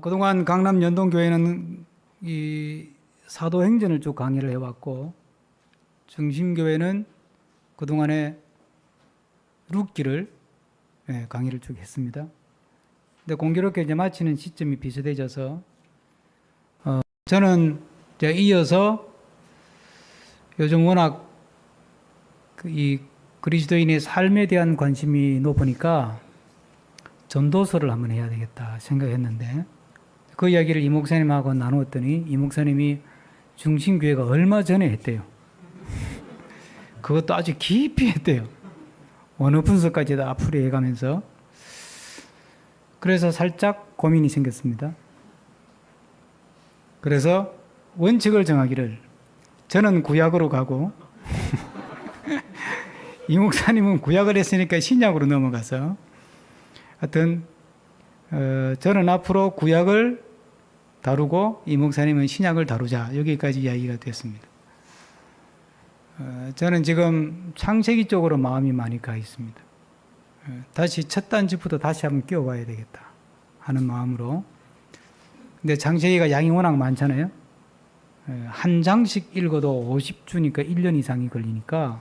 그동안 강남 연동교회는 이 사도행전을 쭉 강의를 해왔고, 정신교회는 그동안에 룻기를 강의를 쭉 했습니다. 근데 공교롭게 이제 마치는 시점이 비슷해져서 저는 이제 이어서 요즘 워낙 이 그리스도인의 삶에 대한 관심이 높으니까 전도서를 한번 해야 되겠다 생각했는데, 그 이야기를 이 목사님하고 나누었더니 이 목사님이 중심교회가 얼마 전에 했대요. 그것도 아주 깊이 했대요. 어느 분석까지 다 풀이해가면서. 그래서 살짝 고민이 생겼습니다. 그래서 원칙을 정하기를, 저는 구약으로 가고 이 목사님은 구약을 했으니까 신약으로 넘어가서, 하여튼 저는 앞으로 구약을 다루고 이 목사님은 신약을 다루자, 여기까지 이야기가 됐습니다. 저는 지금 창세기 쪽으로 마음이 많이 가 있습니다. 다시 첫 단지부터 다시 한번 끼워봐야 되겠다 하는 마음으로. 근데 창세기가 양이 워낙 많잖아요. 한 장씩 읽어도 50주니까 1년 이상이 걸리니까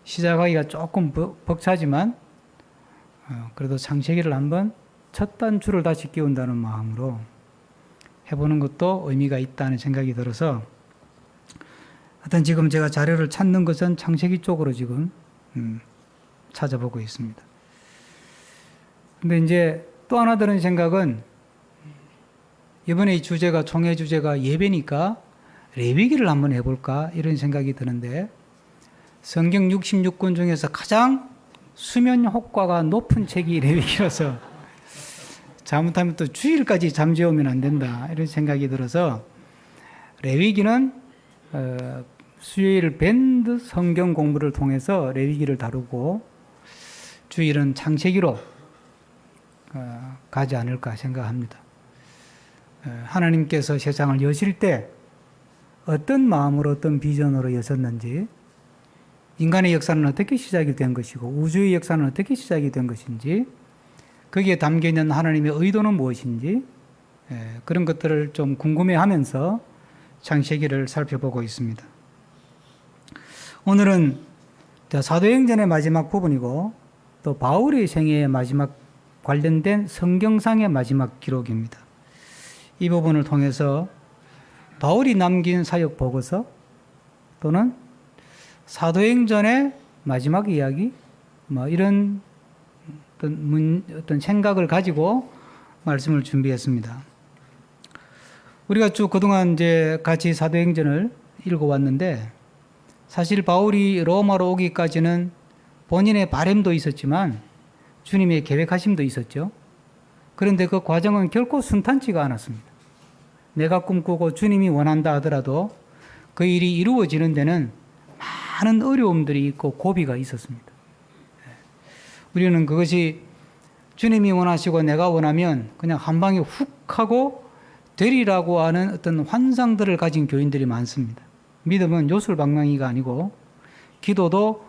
시작하기가 조금 벅차지만, 그래도 창세기를 한번 첫 단추를 다시 끼운다는 마음으로 해보는 것도 의미가 있다는 생각이 들어서, 하여튼 지금 제가 자료를 찾는 것은 창세기 쪽으로 지금 찾아보고 있습니다. 근데 이제 또 하나 드는 생각은, 이번에 이 주제가, 총회 주제가 예배니까 레위기를 한번 해볼까 이런 생각이 드는데, 성경 66권 중에서 가장 수면 효과가 높은 책이 레위기라서 잘못하면 또 주일까지 잠재우면 안 된다 이런 생각이 들어서, 레위기는 수요일 밴드 성경 공부를 통해서 레위기를 다루고, 주일은 창세기로 가지 않을까 생각합니다. 하나님께서 세상을 여실 때 어떤 마음으로, 어떤 비전으로 여셨는지, 인간의 역사는 어떻게 시작이 된 것이고 우주의 역사는 어떻게 시작이 된 것인지, 거기에 담겨있는 하나님의 의도는 무엇인지, 그런 것들을 좀 궁금해하면서 창세기를 살펴보고 있습니다. 오늘은 사도행전의 마지막 부분이고 또 바울의 생애의 마지막 관련된 성경상의 마지막 기록입니다. 이 부분을 통해서 바울이 남긴 사역 보고서 또는 사도행전의 마지막 이야기, 이런 어떤 생각을 가지고 말씀을 준비했습니다. 우리가 쭉 그동안 이제 같이 사도행전을 읽어왔는데, 사실 바울이 로마로 오기까지는 본인의 바램도 있었지만 주님의 계획하심도 있었죠. 그런데 그 과정은 결코 순탄치가 않았습니다. 내가 꿈꾸고 주님이 원한다 하더라도 그 일이 이루어지는 데는 많은 어려움들이 있고 고비가 있었습니다. 우리는 그것이 주님이 원하시고 내가 원하면 그냥 한 방에 훅 하고 되리라고 하는 어떤 환상들을 가진 교인들이 많습니다. 믿음은 요술방망이가 아니고 기도도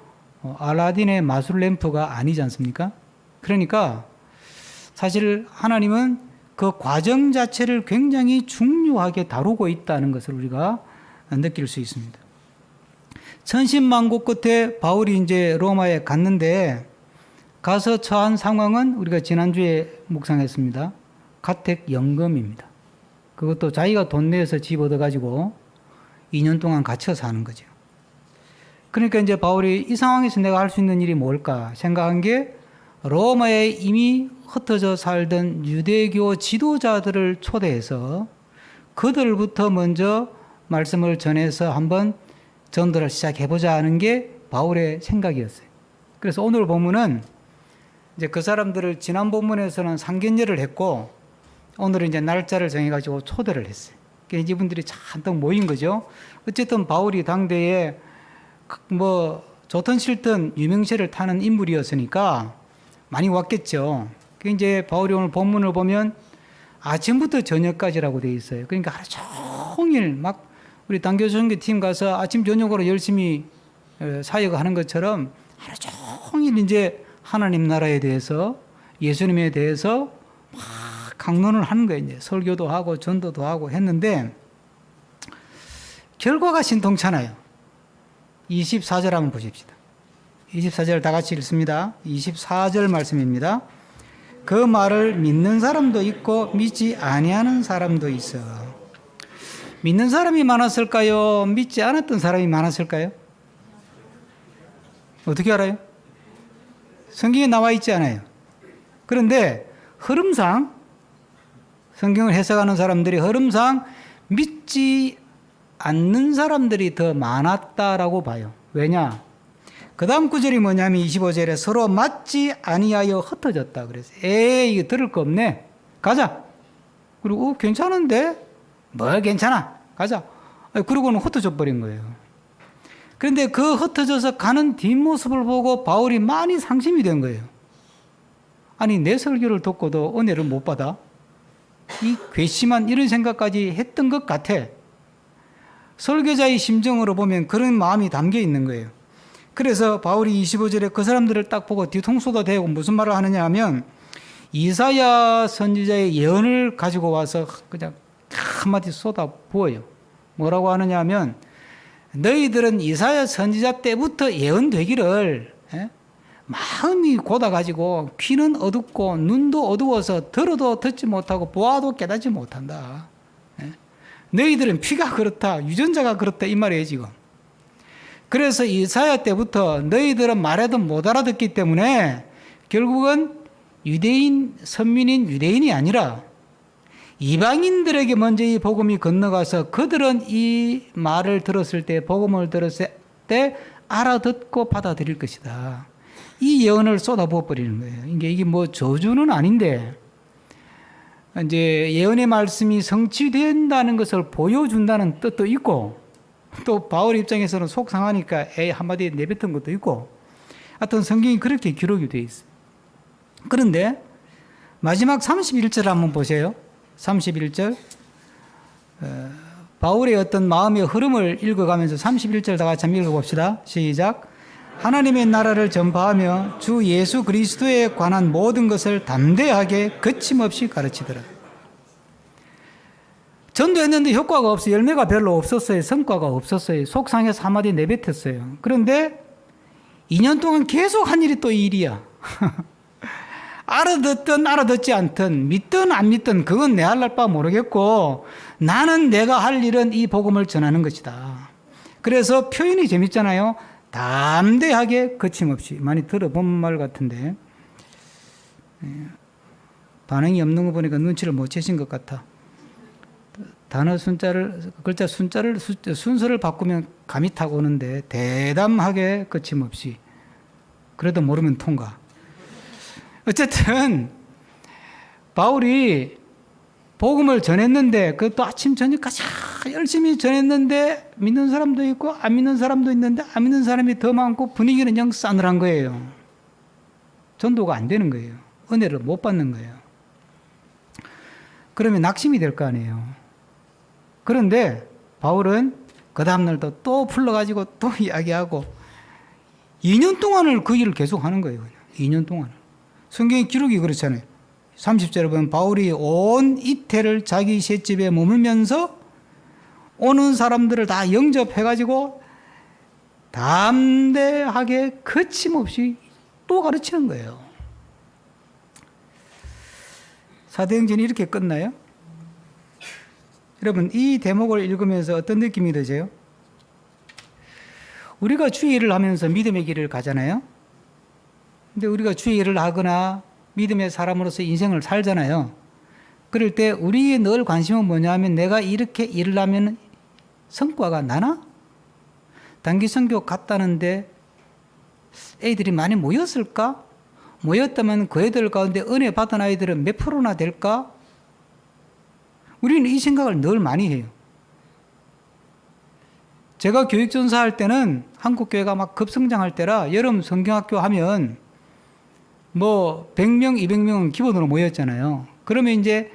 알라딘의 마술 램프가 아니지 않습니까? 그러니까 사실 하나님은 그 과정 자체를 굉장히 중요하게 다루고 있다는 것을 우리가 느낄 수 있습니다. 천신만고 끝에 바울이 이제 로마에 갔는데, 가서 처한 상황은 우리가 지난주에 묵상했습니다. 가택연금입니다. 그것도 자기가 돈 내서 집 얻어가지고 2년 동안 갇혀 사는 거죠. 그러니까 이제 바울이 이 상황에서 내가 할 수 있는 일이 뭘까 생각한 게, 로마에 이미 흩어져 살던 유대교 지도자들을 초대해서 그들부터 먼저 말씀을 전해서 한번 전도를 시작해보자 하는 게 바울의 생각이었어요. 그래서 오늘 본문은 이제 그 사람들을 지난 본문에서는 상견례를 했고, 오늘은 이제 날짜를 정해가지고 초대를 했어요. 그러니까 이분들이 잔뜩 모인 거죠. 어쨌든 바울이 당대에 좋든 싫든 유명세를 타는 인물이었으니까 많이 왔겠죠. 이제 바울이 오늘 본문을 보면 아침부터 저녁까지라고 되어 있어요. 그러니까 하루 종일 막 우리 단교선교팀 가서 아침 저녁으로 열심히 사역하는 것처럼 하루 종일 이제 하나님 나라에 대해서, 예수님에 대해서 막 강론을 하는 거예요. 이제 설교도 하고 전도도 하고 했는데 결과가 신통찮아요. 24절 한번 보십시다. 24절 다 같이 읽습니다. 24절 말씀입니다. 그 말을 믿는 사람도 있고 믿지 아니하는 사람도 있어. 믿는 사람이 많았을까요? 믿지 않았던 사람이 많았을까요? 어떻게 알아요? 성경에 나와 있지 않아요. 그런데 흐름상 성경을 해석하는 사람들이 흐름상 믿지 않는 사람들이 더 많았다라고 봐요. 왜냐? 그 다음 구절이 뭐냐면 25절에 서로 맞지 아니하여 흩어졌다 그랬어요. 에이 이거 들을 거 없네. 가자. 그리고 괜찮은데? 뭘 괜찮아. 가자. 그러고는 흩어져 버린 거예요. 그런데 그 흩어져서 가는 뒷모습을 보고 바울이 많이 상심이 된 거예요. 아니 내 설교를 듣고도 은혜를 못 받아? 이 괘씸한 이런 생각까지 했던 것 같아. 설교자의 심정으로 보면 그런 마음이 담겨 있는 거예요. 그래서 바울이 25절에 그 사람들을 딱 보고 뒤통수도 대고 무슨 말을 하느냐 하면 이사야 선지자의 예언을 가지고 와서 그냥 한마디 쏟아 부어요. 뭐라고 하느냐 하면 너희들은 이사야 선지자 때부터 예언되기를 마음이 고다가지고 귀는 어둡고 눈도 어두워서 들어도 듣지 못하고 보아도 깨닫지 못한다. 너희들은 피가 그렇다. 유전자가 그렇다. 이 말이에요 지금. 그래서 이사야 때부터 너희들은 말해도 못 알아듣기 때문에 결국은 유대인, 선민인 유대인이 아니라 이방인들에게 먼저 이 복음이 건너가서 그들은 이 말을 들었을 때, 복음을 들었을 때 알아듣고 받아들일 것이다. 이 예언을 쏟아부어 버리는 거예요. 이게 뭐 저주는 아닌데 이제 예언의 말씀이 성취된다는 것을 보여준다는 뜻도 있고 또 바울 입장에서는 속상하니까 한마디 내뱉은 것도 있고 하여튼 성경이 그렇게 기록이 되어 있어요. 그런데 마지막 31절 한번 보세요. 31절 바울의 어떤 마음의 흐름을 읽어가면서 31절 다 같이 한번 읽어봅시다. 시작. 하나님의 나라를 전파하며 주 예수 그리스도에 관한 모든 것을 담대하게 거침없이 가르치더라. 전도했는데 효과가 없어. 열매가 별로 없었어요. 성과가 없었어요. 속상해서 한마디 내뱉었어요. 그런데 2년 동안 계속 한 일이 또 이 일이야. 알아듣든 알아듣지 않든 믿든 안 믿든 그건 내 할 바 모르겠고 나는 내가 할 일은 이 복음을 전하는 것이다. 그래서 표현이 재밌잖아요. 담대하게 거침없이. 많이 들어본 말 같은데 반응이 없는 거 보니까 눈치를 못 채신 것 같아. 단어 글자 순서를 바꾸면 감이 타고 오는데 대담하게 거침없이. 그래도 모르면 통과. 어쨌든 바울이 복음을 전했는데 그것도 아침 저녁까지 열심히 전했는데 믿는 사람도 있고 안 믿는 사람도 있는데 안 믿는 사람이 더 많고 분위기는 영 싸늘한 거예요. 전도가 안 되는 거예요. 은혜를 못 받는 거예요. 그러면 낙심이 될 거 아니에요. 그런데 바울은 그 다음날도 또 불러가지고 또 이야기하고 2년 동안을 그 일을 계속 하는 거예요. 그냥. 2년 동안. 성경의 기록이 그렇잖아요. 30절에 보면 바울이 온 이태를 자기 셋집에 머물면서 오는 사람들을 다 영접해가지고 담대하게 거침없이 또 가르치는 거예요. 사도행전이 이렇게 끝나요? 여러분 이 대목을 읽으면서 어떤 느낌이 드세요? 우리가 주의 일을 하면서 믿음의 길을 가잖아요. 근데 우리가 주의 일을 하거나 믿음의 사람으로서 인생을 살잖아요. 그럴 때 우리의 늘 관심은 뭐냐면 내가 이렇게 일을 하면 성과가 나나? 단기 선교 갔다는데 애들이 많이 모였을까? 모였다면 그 애들 가운데 은혜 받은 아이들은 몇 프로나 될까? 우리는 이 생각을 늘 많이 해요. 제가 교육전사 할 때는 한국교회가 막 급성장할 때라 여름 성경학교 하면 뭐 100명, 200명은 기본으로 모였잖아요. 그러면 이제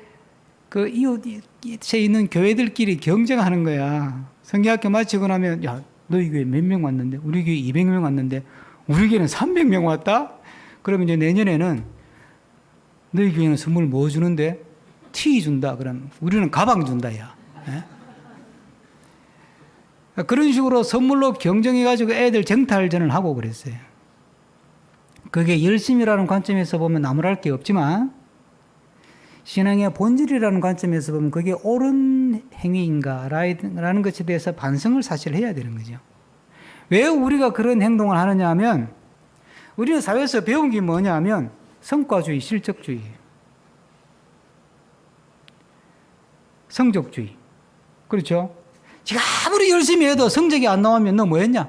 그 이웃에 있는 교회들끼리 경쟁하는 거야. 성경학교 마치고 나면 야, 너희 교회 몇 명 왔는데? 우리 교회 200명 왔는데 우리 교회는 300명 왔다? 그러면 이제 내년에는 너희 교회는 선물 뭐 주는데? 티 준다. 그럼 우리는 가방 준다, 야. 예? 그런 식으로 선물로 경쟁해가지고 애들 정탈전을 하고 그랬어요. 그게 열심이라는 관점에서 보면 나무랄 게 없지만 신앙의 본질이라는 관점에서 보면 그게 옳은 행위인가라는 것에 대해서 반성을 사실 해야 되는 거죠. 왜 우리가 그런 행동을 하느냐 하면 우리는 사회에서 배운 게 뭐냐 하면 성과주의, 실적주의, 성적주의. 그렇죠? 지가 아무리 열심히 해도 성적이 안 나오면 너 뭐 했냐?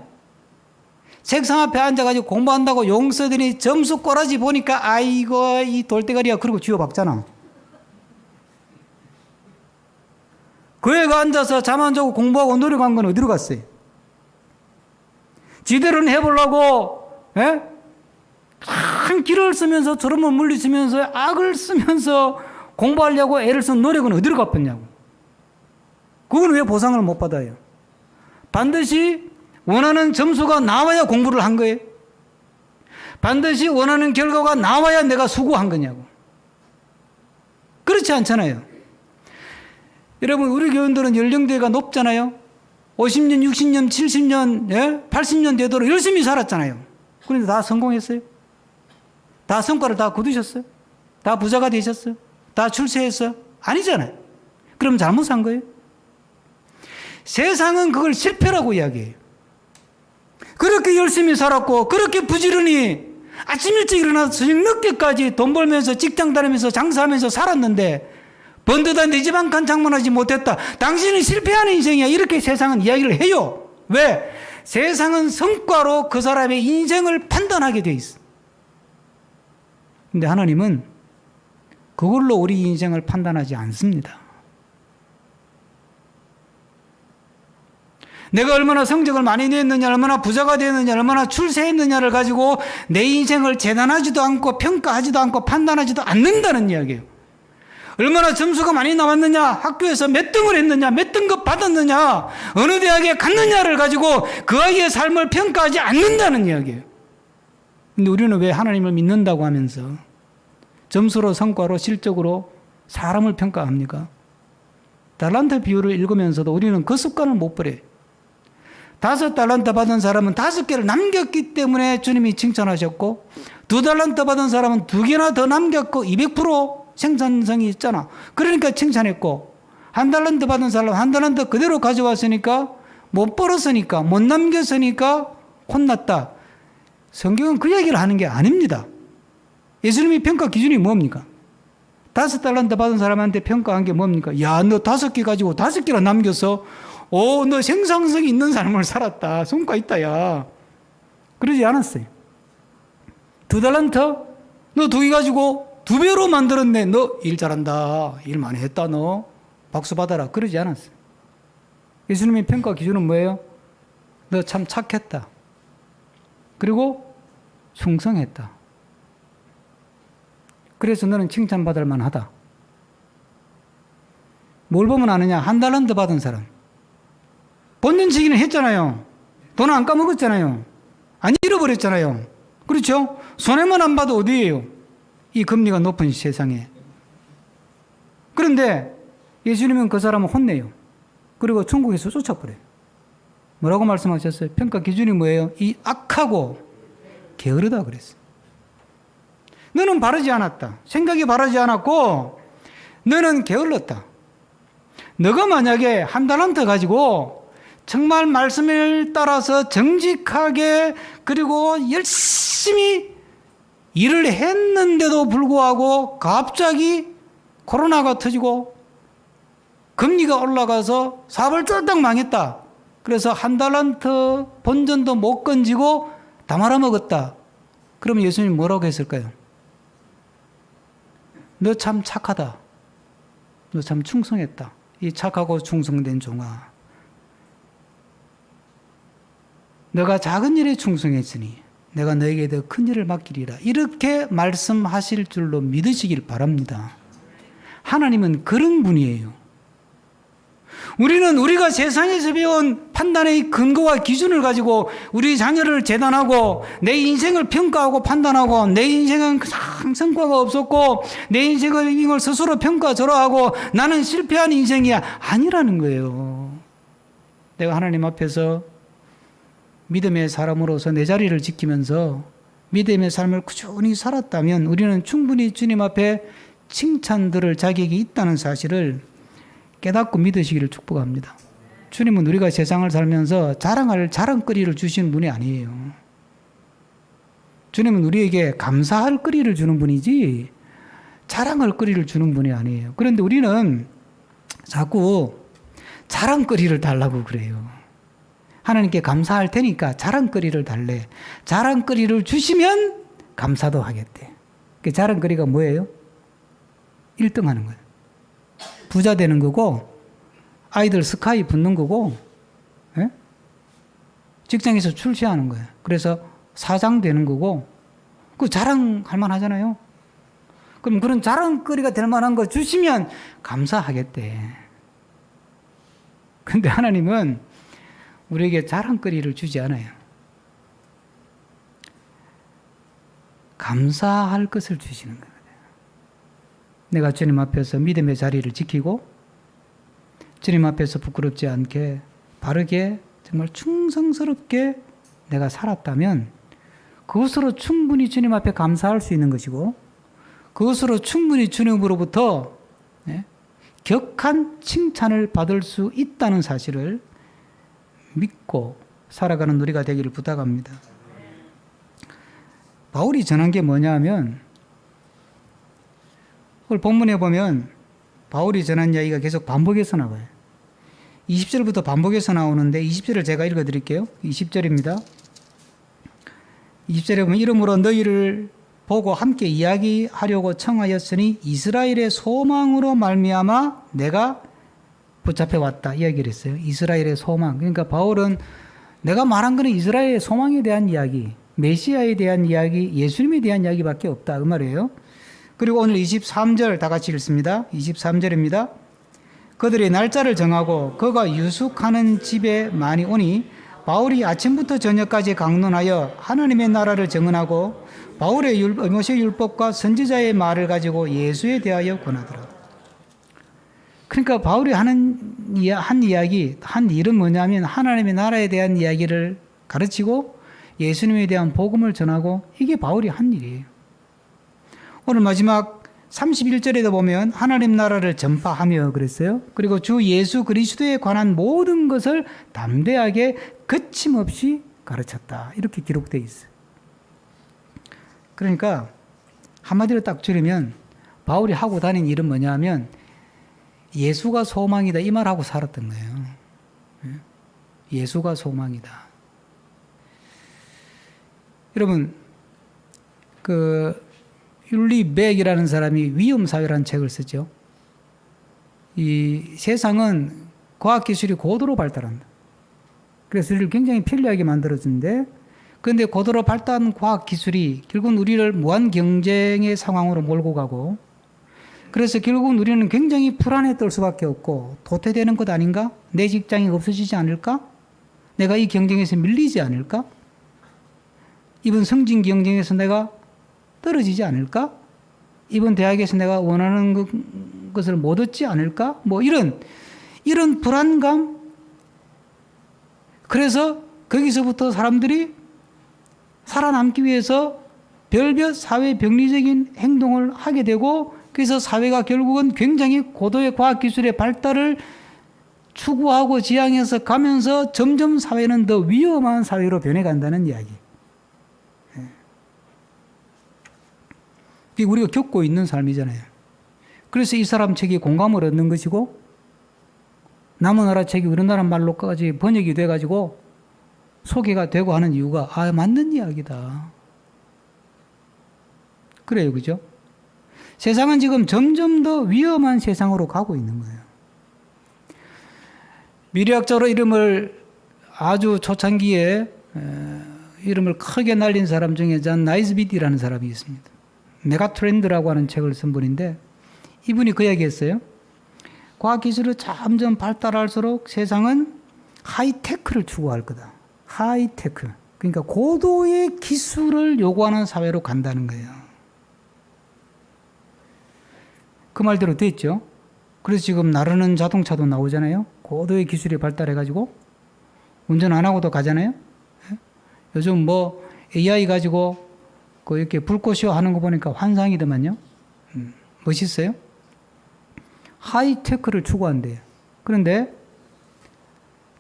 책상 앞에 앉아가지고 공부한다고 용서더니 점수 꼬라지 보니까 아이고 이 돌대가리야 그러고 쥐어박잖아. 그 애가 앉아서 잠 안 자고 공부하고 노력한 건 어디로 갔어요? 지대로는 해보려고 큰 길을 쓰면서 저름을 물리치면서 악을 쓰면서 공부하려고 애를 쓴 노력은 어디로 갚았냐고. 그건 왜 보상을 못 받아요? 반드시 원하는 점수가 나와야 공부를 한 거예요? 반드시 원하는 결과가 나와야 내가 수고한 거냐고. 그렇지 않잖아요. 여러분 우리 교인들은 연령대가 높잖아요. 50년, 60년, 70년, 80년 되도록 열심히 살았잖아요. 그런데 다 성공했어요? 다 성과를 다 거두셨어요? 다 부자가 되셨어요? 다 출세했어요? 아니잖아요. 그럼 잘못 산 거예요? 세상은 그걸 실패라고 이야기해요. 그렇게 열심히 살았고 그렇게 부지런히 아침 일찍 일어나서 저녁 늦게까지 돈 벌면서 직장 다니면서 장사하면서 살았는데 번듯한 내 집 한 칸 장만하지 못했다. 당신은 실패하는 인생이야. 이렇게 세상은 이야기를 해요. 왜? 세상은 성과로 그 사람의 인생을 판단하게 돼 있어. 근데 하나님은 그걸로 우리 인생을 판단하지 않습니다. 내가 얼마나 성적을 많이 냈느냐, 얼마나 부자가 되느냐, 얼마나 출세했느냐를 가지고 내 인생을 재단하지도 않고 평가하지도 않고 판단하지도 않는다는 이야기예요. 얼마나 점수가 많이 나왔느냐, 학교에서 몇 등을 했느냐, 몇 등급 받았느냐, 어느 대학에 갔느냐를 가지고 그 아이의 삶을 평가하지 않는다는 이야기예요. 근데 우리는 왜 하나님을 믿는다고 하면서 점수로, 성과로, 실적으로 사람을 평가합니까? 달란트 비유를 읽으면서도 우리는 그 습관을 못 버려요. 5달란트 받은 사람은 5개를 남겼기 때문에 주님이 칭찬하셨고 2달란트 받은 사람은 2개나 더 남겼고 200% 생산성이 있잖아. 그러니까 칭찬했고 1달란트 받은 사람은 1달란트 그대로 가져왔으니까 못 벌었으니까 못 남겼으니까 혼났다. 성경은 그 얘기를 하는 게 아닙니다. 예수님이 평가 기준이 뭡니까? 5달란트 받은 사람한테 평가한 게 뭡니까? 야, 너 5개 가지고 5개나 남겼어. 오, 너 생산성이 있는 삶을 살았다. 성과 있다, 야. 그러지 않았어요. 2달란트? 너 2개 가지고 2배로 만들었네. 너 일 잘한다. 일 많이 했다, 너. 박수 받아라. 그러지 않았어요. 예수님의 평가 기준은 뭐예요? 너 참 착했다. 그리고 충성했다. 그래서 너는 칭찬받을 만하다. 뭘 보면 아느냐? 1달란트 받은 사람. 본전치기는 했잖아요. 돈 안 까먹었잖아요. 안 잃어버렸잖아요. 그렇죠? 손해만 안 봐도 어디예요? 이 금리가 높은 세상에. 그런데 예수님은 그 사람을 혼내요. 그리고 천국에서 쫓아버려요. 뭐라고 말씀하셨어요? 평가 기준이 뭐예요? 이 악하고 게으르다 그랬어요. 너는 바르지 않았다. 생각이 바르지 않았고 너는 게을렀다. 너가 만약에 1달란트 가지고 정말 말씀을 따라서 정직하게 그리고 열심히 일을 했는데도 불구하고 갑자기 코로나가 터지고 금리가 올라가서 사업을 쫄딱 망했다. 그래서 1달란트 본전도 못 건지고 다 말아먹었다. 그럼 예수님이 뭐라고 했을까요? 너 참 착하다. 너 참 충성했다. 이 착하고 충성된 종아. 너가 작은 일에 충성했으니 내가 너에게 더 큰 일을 맡기리라. 이렇게 말씀하실 줄로 믿으시길 바랍니다. 하나님은 그런 분이에요. 우리는 우리가 세상에서 배운 판단의 근거와 기준을 가지고 우리 자녀를 재단하고 내 인생을 평가하고 판단하고 내 인생은 상 성과가 없었고 내 인생을 이걸 스스로 평가절하하고 나는 실패한 인생이야. 아니라는 거예요. 내가 하나님 앞에서 믿음의 사람으로서 내 자리를 지키면서 믿음의 삶을 꾸준히 살았다면 우리는 충분히 주님 앞에 칭찬 들을 자격이 있다는 사실을 깨닫고 믿으시기를 축복합니다. 주님은 우리가 세상을 살면서 자랑할 자랑거리를 주시는 분이 아니에요. 주님은 우리에게 감사할 거리를 주는 분이지 자랑할 거리를 주는 분이 아니에요. 그런데 우리는 자꾸 자랑거리를 달라고 그래요. 하나님께 감사할 테니까 자랑거리를 달래. 자랑거리를 주시면 감사도 하겠대. 그 자랑거리가 뭐예요? 1등 하는 거예요. 부자 되는 거고 아이들 스카이 붙는 거고 예? 직장에서 출세하는 거예요. 그래서 사장 되는 거고 그 자랑할 만하잖아요. 그럼 그런 자랑거리가 될 만한 거 주시면 감사하겠대. 근데 하나님은 우리에게 자랑거리를 주지 않아요. 감사할 것을 주시는 거예요. 내가 주님 앞에서 믿음의 자리를 지키고 주님 앞에서 부끄럽지 않게 바르게 정말 충성스럽게 내가 살았다면 그것으로 충분히 주님 앞에 감사할 수 있는 것이고 그것으로 충분히 주님으로부터 격한 칭찬을 받을 수 있다는 사실을 믿고 살아가는 우리가 되기를 부탁합니다. 바울이 전한 게 뭐냐 하면 오늘 본문에 보면 바울이 전한 이야기가 계속 반복해서 나와요. 20절부터 반복해서 나오는데 20절을 제가 읽어드릴게요. 20절입니다. 20절에 보면 이러므로 너희를 보고 함께 이야기하려고 청하였으니 이스라엘의 소망으로 말미암아 내가 붙잡혀왔다 이야기를 했어요. 이스라엘의 소망. 그러니까 바울은 내가 말한 것은 이스라엘의 소망에 대한 이야기, 메시아에 대한 이야기, 예수님에 대한 이야기밖에 없다 그 말이에요. 그리고 오늘 23절 다 같이 읽습니다. 23절입니다. 그들이 날짜를 정하고 그가 유숙하는 집에 많이 오니 바울이 아침부터 저녁까지 강론하여 하나님의 나라를 증언하고 바울의 모세 율법과 선지자의 말을 가지고 예수에 대하여 권하더라. 그러니까 바울이 한 이야기, 한 일은 뭐냐면 하나님의 나라에 대한 이야기를 가르치고 예수님에 대한 복음을 전하고 이게 바울이 한 일이에요. 오늘 마지막 31절에도 보면 하나님 나라를 전파하며 그랬어요. 그리고 주 예수 그리스도에 관한 모든 것을 담대하게 거침없이 가르쳤다. 이렇게 기록되어 있어요. 그러니까 한마디로 딱 줄이면 바울이 하고 다닌 일은 뭐냐 하면 예수가 소망이다 이 말하고 살았던 거예요. 예수가 소망이다. 여러분 율리 백이라는 사람이 위험사회라는 책을 쓰죠. 이 세상은 과학기술이 고도로 발달한다. 그래서 우리를 굉장히 편리하게 만들어주는데 그런데 고도로 발달한 과학기술이 결국은 우리를 무한 경쟁의 상황으로 몰고 가고 그래서 결국은 우리는 굉장히 불안에 떨 수밖에 없고 도태되는 것 아닌가? 내 직장이 없어지지 않을까? 내가 이 경쟁에서 밀리지 않을까? 이번 성진 경쟁에서 내가 떨어지지 않을까? 이번 대학에서 내가 원하는 것을 못 얻지 않을까? 뭐 이런 불안감. 그래서 거기서부터 사람들이 살아남기 위해서 별별 사회 병리적인 행동을 하게 되고 그래서 사회가 결국은 굉장히 고도의 과학기술의 발달을 추구하고 지향해서 가면서 점점 사회는 더 위험한 사회로 변해간다는 이야기. 그게 우리가 겪고 있는 삶이잖아요. 그래서 이 사람 책이 공감을 얻는 것이고 남은 나라 책이 우리나라 말로까지 번역이 돼가지고 소개가 되고 하는 이유가 맞는 이야기다. 그래요. 그죠? 세상은 지금 점점 더 위험한 세상으로 가고 있는 거예요. 미래학자로 이름을 아주 초창기에 이름을 크게 날린 사람 중에 존 나이스빗이라는 사람이 있습니다. 메가트렌드라고 하는 책을 쓴 분인데 이분이 그 이야기했어요. 과학기술이 점점 발달할수록 세상은 하이테크를 추구할 거다. 하이테크. 그러니까 고도의 기술을 요구하는 사회로 간다는 거예요. 그 말대로 됐죠. 그래서 지금 나르는 자동차도 나오잖아요. 고도의 기술이 발달해가지고 운전 안 하고도 가잖아요. 요즘 뭐 AI 가지고 그 이렇게 불꽃쇼 하는 거 보니까 환상이더만요. 멋있어요. 하이테크를 추구한대요. 그런데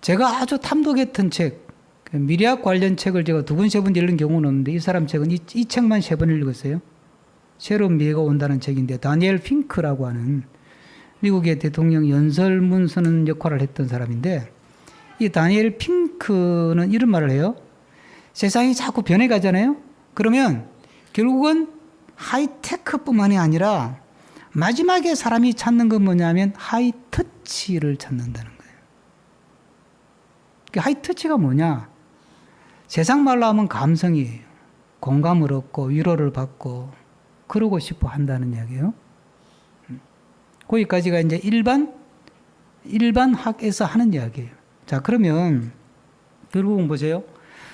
제가 아주 탐독 했던 책, 미래학 관련 책을 제가 2번, 3번 읽은 경우는 없는데 이 사람 책은 이 책만 3번 읽었어요. 새로운 미래가 온다는 책인데 다니엘 핑크라고 하는 미국의 대통령 연설문 쓰는 역할을 했던 사람인데 이 다니엘 핑크는 이런 말을 해요. 세상이 자꾸 변해가잖아요. 그러면 결국은 하이테크뿐만이 아니라 마지막에 사람이 찾는 건 뭐냐면 하이터치를 찾는다는 거예요. 하이터치가 뭐냐? 세상 말로 하면 감성이에요. 공감을 얻고 위로를 받고 그러고 싶어 한다는 이야기예요. 거기까지가 이제 일반 학에서 하는 이야기예요. 자, 그러면 결국은 보세요.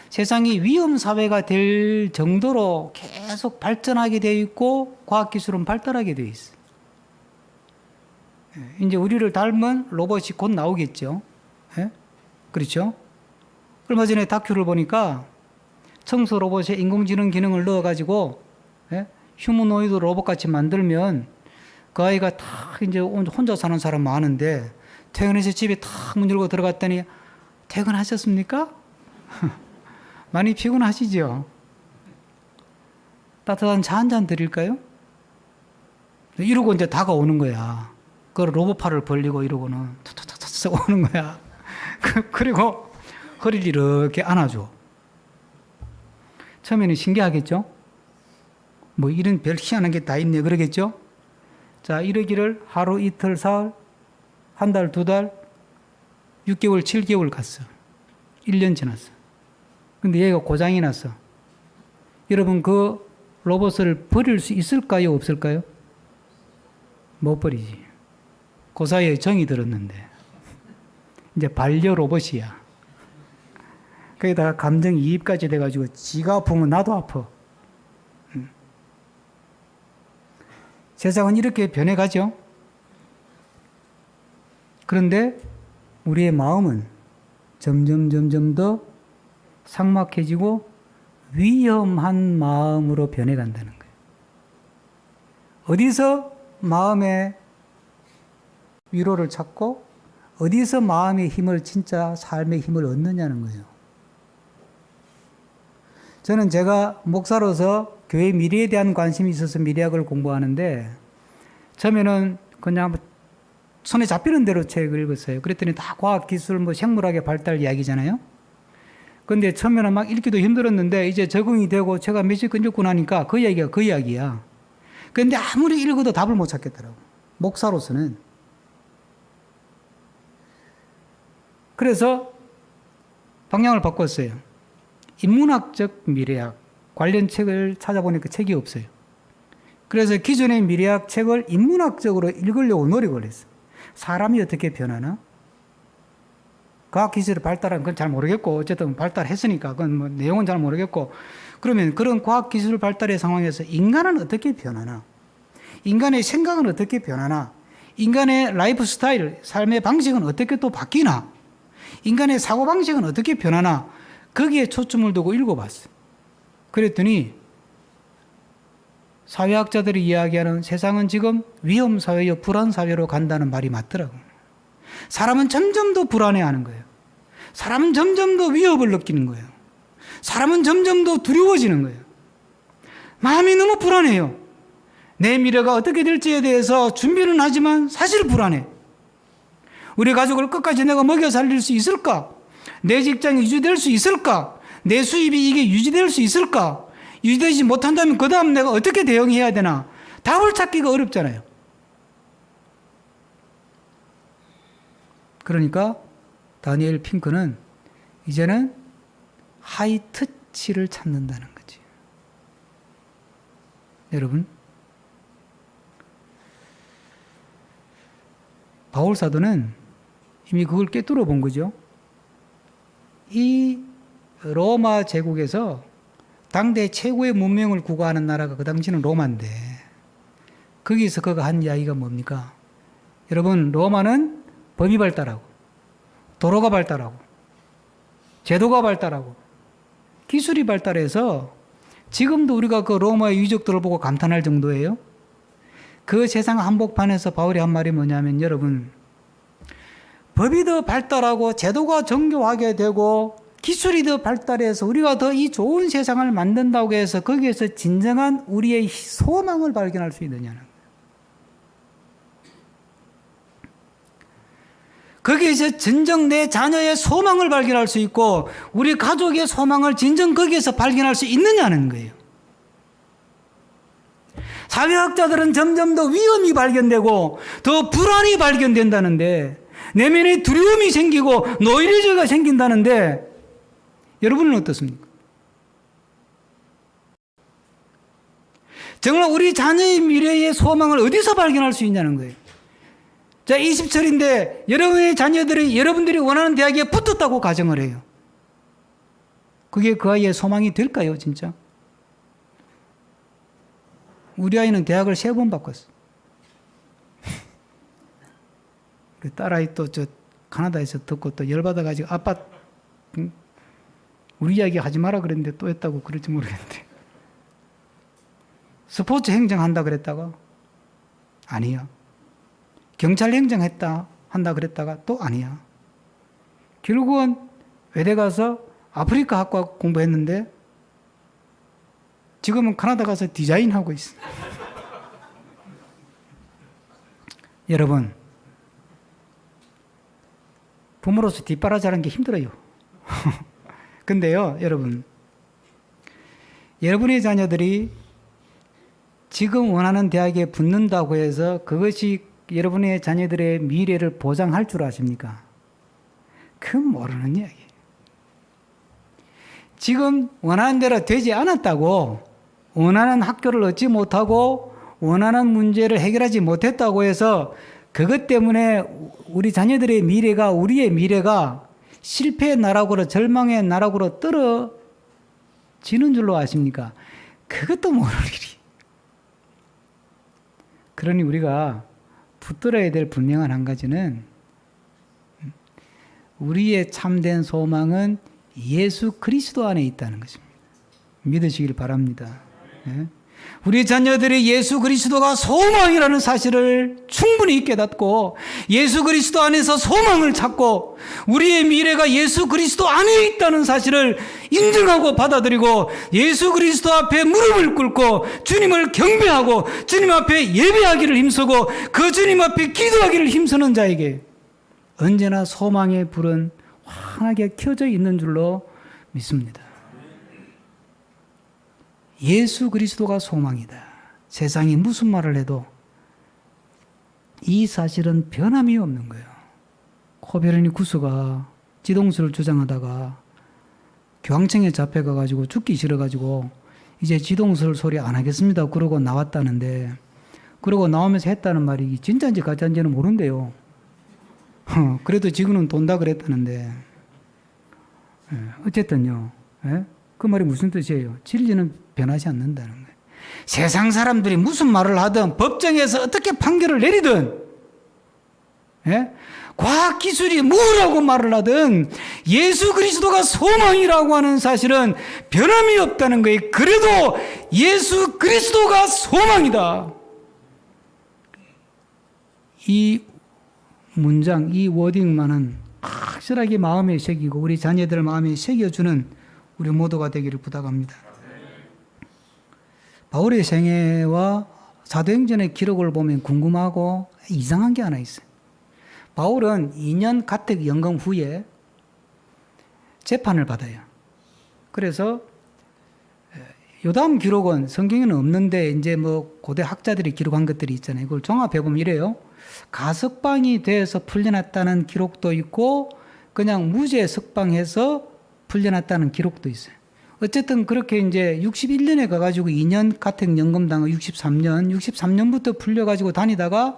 세상이 위험 사회가 될 정도로 계속 발전하게 되어 있고 과학기술은 발달하게 되어 있어요. 이제 우리를 닮은 로봇이 곧 나오겠죠. 예? 그렇죠? 얼마 전에 다큐를 보니까 청소 로봇에 인공지능 기능을 넣어가지고 휴머노이드 로봇같이 만들면 그 아이가 탁 이제 혼자 사는 사람 많은데 퇴근해서 집에 탁 문 열고 들어갔더니 퇴근하셨습니까? 많이 피곤하시죠? 따뜻한 차 한 잔 드릴까요? 이러고 이제 다가오는 거야. 그 로봇팔을 벌리고 이러고는 툭툭툭툭 오는 거야. 그리고 허리를 이렇게 안아줘. 처음에는 신기하겠죠? 뭐 이런 별 희한한 게 다 있네 그러겠죠? 자, 이러기를 하루, 이틀, 사흘, 한 달, 2달, 6개월, 7개월 갔어. 1년 지났어. 근데 얘가 고장이 났어. 여러분 그 로봇을 버릴 수 있을까요? 없을까요? 못 버리지. 그 사이에 정이 들었는데 이제 반려 로봇이야. 거기다가 감정이입까지 돼가지고 지가 아프면 나도 아파. 세상은 이렇게 변해가죠. 그런데 우리의 마음은 점점 더 삭막해지고 위험한 마음으로 변해간다는 거예요. 어디서 마음의 위로를 찾고 어디서 마음의 힘을 진짜 삶의 힘을 얻느냐는 거예요. 저는 제가 목사로서 교회 미래에 대한 관심이 있어서 미래학을 공부하는데 처음에는 그냥 손에 잡히는 대로 책을 읽었어요. 그랬더니 다 과학기술, 생물학의 발달 이야기잖아요. 근데 처음에는 막 읽기도 힘들었는데 이제 적응이 되고 제가 몇십 권 읽고 나니까 그 이야기가 그 이야기야. 근데 아무리 읽어도 답을 못 찾겠더라고. 목사로서는. 그래서 방향을 바꿨어요. 인문학적 미래학 관련 책을 찾아보니까 책이 없어요. 그래서 기존의 미래학 책을 인문학적으로 읽으려고 노력을 했어요. 사람이 어떻게 변하나? 과학기술이 발달한 건 잘 모르겠고 어쨌든 발달했으니까 그건 뭐 내용은 잘 모르겠고 그러면 그런 과학기술 발달의 상황에서 인간은 어떻게 변하나? 인간의 생각은 어떻게 변하나? 인간의 라이프 스타일, 삶의 방식은 어떻게 또 바뀌나? 인간의 사고방식은 어떻게 변하나? 거기에 초점을 두고 읽어봤어요. 그랬더니 사회학자들이 이야기하는 세상은 지금 위험사회요 불안사회로 간다는 말이 맞더라고요. 사람은 점점 더 불안해하는 거예요. 사람은 점점 더 위협을 느끼는 거예요. 사람은 점점 더 두려워지는 거예요. 마음이 너무 불안해요. 내 미래가 어떻게 될지에 대해서 준비는 하지만 사실 불안해. 우리 가족을 끝까지 내가 먹여 살릴 수 있을까? 내 직장이 유지될 수 있을까? 내 수입이 이게 유지될 수 있을까? 유지되지 못한다면 그 다음 내가 어떻게 대응해야 되나? 답을 찾기가 어렵잖아요. 그러니까 다니엘 핑크는 이제는 하이터치를 찾는다는 거지. 여러분, 바울 사도는 이미 그걸 꿰뚫어 본 거죠. 이 로마 제국에서 당대 최고의 문명을 구가하는 나라가 그 당시는 로마인데 거기서 그가 한 이야기가 뭡니까? 여러분, 로마는 법이 발달하고 도로가 발달하고 제도가 발달하고 기술이 발달해서 지금도 우리가 그 로마의 유적들을 보고 감탄할 정도예요. 그 세상 한복판에서 바울이 한 말이 뭐냐면, 여러분, 법이 더 발달하고 제도가 정교하게 되고 기술이 더 발달해서 우리가 더 이 좋은 세상을 만든다고 해서 거기에서 진정한 우리의 소망을 발견할 수 있느냐는 거예요. 거기에서 진정 내 자녀의 소망을 발견할 수 있고 우리 가족의 소망을 진정 거기에서 발견할 수 있느냐는 거예요. 사회학자들은 점점 더 위험이 발견되고 더 불안이 발견된다는데, 내면에 두려움이 생기고 노이로제가 생긴다는데, 여러분은 어떻습니까? 정말 우리 자녀의 미래의 소망을 어디서 발견할 수 있냐는 거예요. 자, 20철인데 여러분의 자녀들이 여러분들이 원하는 대학에 붙었다고 가정을 해요. 그게 그 아이의 소망이 될까요, 진짜? 우리 아이는 대학을 3번 바꿨어. 우리 딸아이 또 저 카나다에서 듣고 또 열받아가지고 아빠 우리 이야기 하지 마라 그랬는데 또 했다고 그럴지 모르겠는데. 스포츠 행정한다 그랬다가 아니야. 경찰 행정했다 한다 그랬다가 또 아니야. 결국은 외대 가서 아프리카 학과 공부했는데 지금은 카나다 가서 디자인하고 있어. 여러분, 부모로서 뒷바라지하는 게 힘들어요. 근데요, 여러분, 여러분의 자녀들이 지금 원하는 대학에 붙는다고 해서 그것이 여러분의 자녀들의 미래를 보장할 줄 아십니까? 그건 모르는 이야기예요. 지금 원하는 대로 되지 않았다고, 원하는 학교를 얻지 못하고 원하는 문제를 해결하지 못했다고 해서 그것 때문에 우리 자녀들의 미래가, 우리의 미래가 실패의 나락으로, 절망의 나락으로 떨어지는 줄로 아십니까? 그것도 모르는 일이. 그러니 우리가 붙들어야 될 분명한 한 가지는, 우리의 참된 소망은 예수 그리스도 안에 있다는 것입니다. 믿으시길 바랍니다. 예? 우리 자녀들이 예수 그리스도가 소망이라는 사실을 충분히 깨닫고 예수 그리스도 안에서 소망을 찾고 우리의 미래가 예수 그리스도 안에 있다는 사실을 인정하고 받아들이고 예수 그리스도 앞에 무릎을 꿇고 주님을 경배하고 주님 앞에 예배하기를 힘쓰고 그 주님 앞에 기도하기를 힘쓰는 자에게 언제나 소망의 불은 환하게 켜져 있는 줄로 믿습니다. 예수 그리스도가 소망이다. 세상이 무슨 말을 해도 이 사실은 변함이 없는 거예요. 코베르니 쿠스가 지동설을 주장하다가 교황청에 잡혀가가지고 죽기 싫어가지고 이제 지동설 소리 안 하겠습니다. 그러고 나왔다는데, 그러고 나오면서 했다는 말이 진짜인지 가짜인지는 모른대요. 그래도 지금은 돈다 그랬다는데, 어쨌든요. 그 말이 무슨 뜻이에요? 진리는 변하지 않는다는 거예요. 세상 사람들이 무슨 말을 하든 법정에서 어떻게 판결을 내리든 과학기술이 뭐라고 말을 하든 예수 그리스도가 소망이라고 하는 사실은 변함이 없다는 거예요. 그래도 예수 그리스도가 소망이다. 이 문장, 이 워딩만은 확실하게 마음에 새기고 우리 자녀들 마음에 새겨주는 우리 모두가 되기를 부탁합니다. 바울의 생애와 사도행전의 기록을 보면 궁금하고 이상한 게 하나 있어요. 바울은 2년 가택 연금 후에 재판을 받아요. 그래서 요담 기록은 성경에는 없는데 이제 뭐 고대 학자들이 기록한 것들이 있잖아요. 그걸 종합해 보면 이래요. 가석방이 돼서 풀려났다는 기록도 있고 그냥 무죄 석방해서 풀려났다는 기록도 있어요. 어쨌든 그렇게 이제 61년에 가가지고 2년 가택연금 당하고 63년부터 풀려가지고 다니다가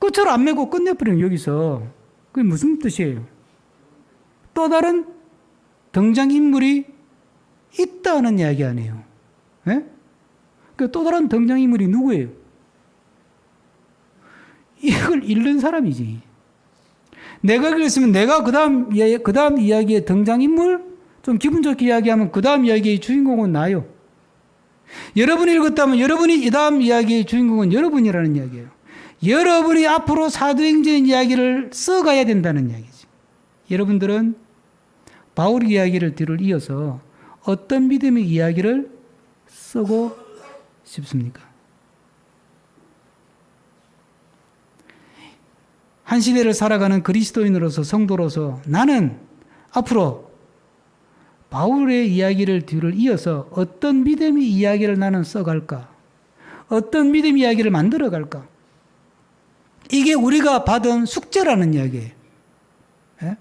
끝을 안 맺고 끝내버리면 여기서 그게 무슨 뜻이에요? 또 다른 등장인물이 있다는 이야기 아니에요. 예? 그 또 다른 등장인물이 누구예요? 이걸 읽는 사람이지. 내가 그랬으면 내가 그 다음 이야기의 등장인물, 좀 기분 좋게 이야기하면 그 다음 이야기의 주인공은 나요. 여러분이 읽었다면 여러분이 이 다음 이야기의 주인공은 여러분이라는 이야기예요. 여러분이 앞으로 사도행전 이야기를 써가야 된다는 이야기지. 여러분들은 바울 이야기를 뒤를 이어서 어떤 믿음의 이야기를 쓰고 싶습니까? 한 시대를 살아가는 그리스도인으로서 성도로서 나는 앞으로 바울의 이야기를 뒤를 이어서 어떤 믿음의 이야기를 나는 써갈까? 어떤 믿음 이야기를 만들어갈까? 이게 우리가 받은 숙제라는 이야기예요. 예?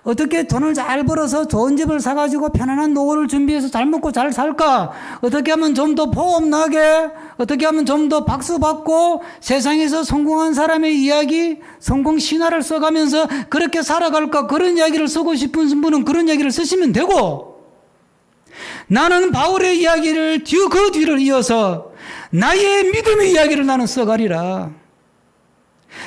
어떻게 돈을 잘 벌어서 좋은 집을 사가지고 편안한 노후를 준비해서 잘 먹고 잘 살까? 어떻게 하면 좀 더 보험나게, 어떻게 하면 좀 더 박수받고 세상에서 성공한 사람의 이야기, 성공 신화를 써가면서 그렇게 살아갈까? 그런 이야기를 쓰고 싶은 분은 그런 이야기를 쓰시면 되고, 나는 바울의 이야기를 그 뒤를 이어서 나의 믿음의 이야기를 나는 써가리라.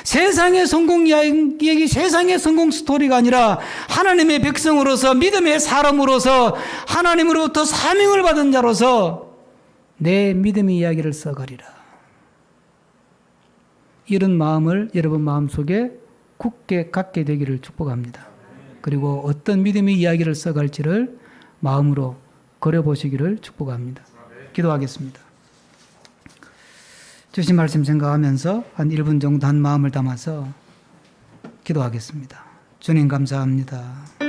세상의 성공 이야기, 세상의 성공 스토리가 아니라 하나님의 백성으로서 믿음의 사람으로서 하나님으로부터 사명을 받은 자로서 내 믿음의 이야기를 써가리라. 이런 마음을 여러분 마음속에 굳게 갖게 되기를 축복합니다. 그리고 어떤 믿음의 이야기를 써갈지를 마음으로 그려보시기를 축복합니다. 기도하겠습니다. 주신 말씀 생각하면서 한 1분 정도 한 마음을 담아서 기도하겠습니다. 주님 감사합니다.